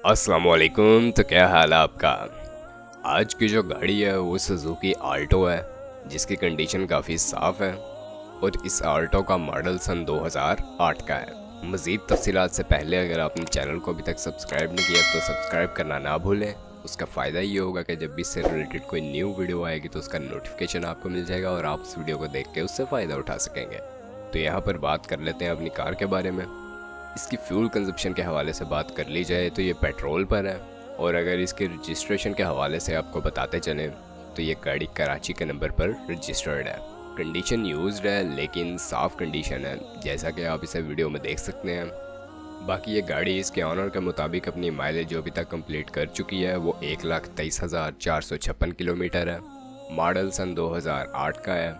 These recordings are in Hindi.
अस्सलाम वालेकुम। तो क्या हाल है आपका। आज की जो गाड़ी है वो सुजुकी आल्टो है, जिसकी कंडीशन काफ़ी साफ़ है और इस आल्टो का मॉडल सन 2008 का है। मज़ीद तफसीलात से पहले अगर आपने चैनल को अभी तक सब्सक्राइब नहीं किया तो सब्सक्राइब करना ना भूलें। उसका फ़ायदा ये होगा कि जब भी इससे रिलेटेड कोई न्यू वीडियो आएगी तो उसका नोटिफिकेशन आपको मिल जाएगा और आप उस वीडियो को देख के उससे फ़ायदा उठा सकेंगे। तो यहाँ पर बात कर लेते हैं अपनी कार के बारे में। इसकी फ्यूल कंजप्शन के हवाले से बात कर ली जाए तो ये पेट्रोल पर है, और अगर इसके रजिस्ट्रेशन के हवाले से आपको बताते चलें तो ये गाड़ी कराची के नंबर पर रजिस्टर्ड है। कंडीशन यूज्ड है लेकिन साफ़ कंडीशन है, जैसा कि आप इसे वीडियो में देख सकते हैं। बाकी ये गाड़ी इसके ऑनर के मुताबिक अपनी माइलेज जो अभी तक कंप्लीट कर चुकी है वो 1,23,456 किलोमीटर है। मॉडल सन 2008 का है।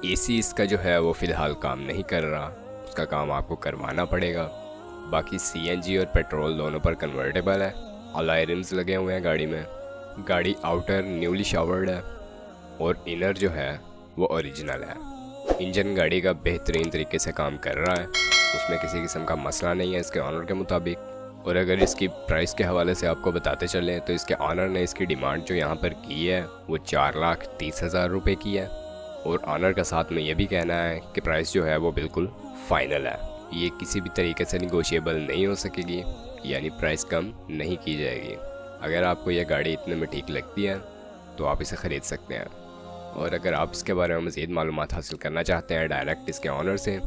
एसी इसका जो है वो फ़िलहाल काम नहीं कर रहा, उसका काम आपको करवाना पड़ेगा। बाकी सीएनजी और पेट्रोल दोनों पर कन्वर्टेबल है। अलॉय रिम्स लगे हुए हैं गाड़ी में। गाड़ी आउटर न्यूली शावर्ड है और इनर जो है वो ओरिजिनल है। इंजन गाड़ी का बेहतरीन तरीके से काम कर रहा है, उसमें किसी किस्म का मसला नहीं है इसके ऑनर के मुताबिक। और अगर इसकी प्राइस के हवाले से आपको बताते चलें तो इसके ऑनर ने इसकी डिमांड जो यहाँ पर की है वो 4,30,000 रुपये की है, और ऑनर का साथ में ये भी कहना है कि प्राइस जो है वो बिल्कुल फाइनल है, ये किसी भी तरीके से निगोशिएबल नहीं हो सकेगी, यानी प्राइस कम नहीं की जाएगी। अगर आपको यह गाड़ी इतने में ठीक लगती है तो आप इसे ख़रीद सकते हैं। और अगर आप इसके बारे में मज़ीद मालूमात हासिल करना चाहते हैं डायरेक्ट इसके ऑनर से,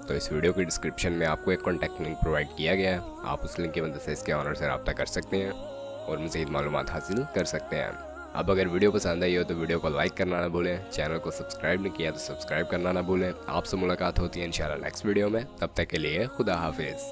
तो इस वीडियो की डिस्क्रिप्शन में आपको एक कॉन्टैक्ट लिंक प्रोवाइड किया गया है। आप उस लिंक की मदद से इसके ऑनर से रब्ता कर सकते हैं और मज़ीद मालूमात हासिल कर सकते हैं। अब अगर वीडियो पसंद आई हो तो वीडियो को लाइक करना ना भूलें, चैनल को सब्सक्राइब नहीं किया तो सब्सक्राइब करना ना भूलें। आपसे मुलाकात होती है इंशाल्लाह नेक्स्ट वीडियो में, तब तक के लिए खुदा हाफिज़।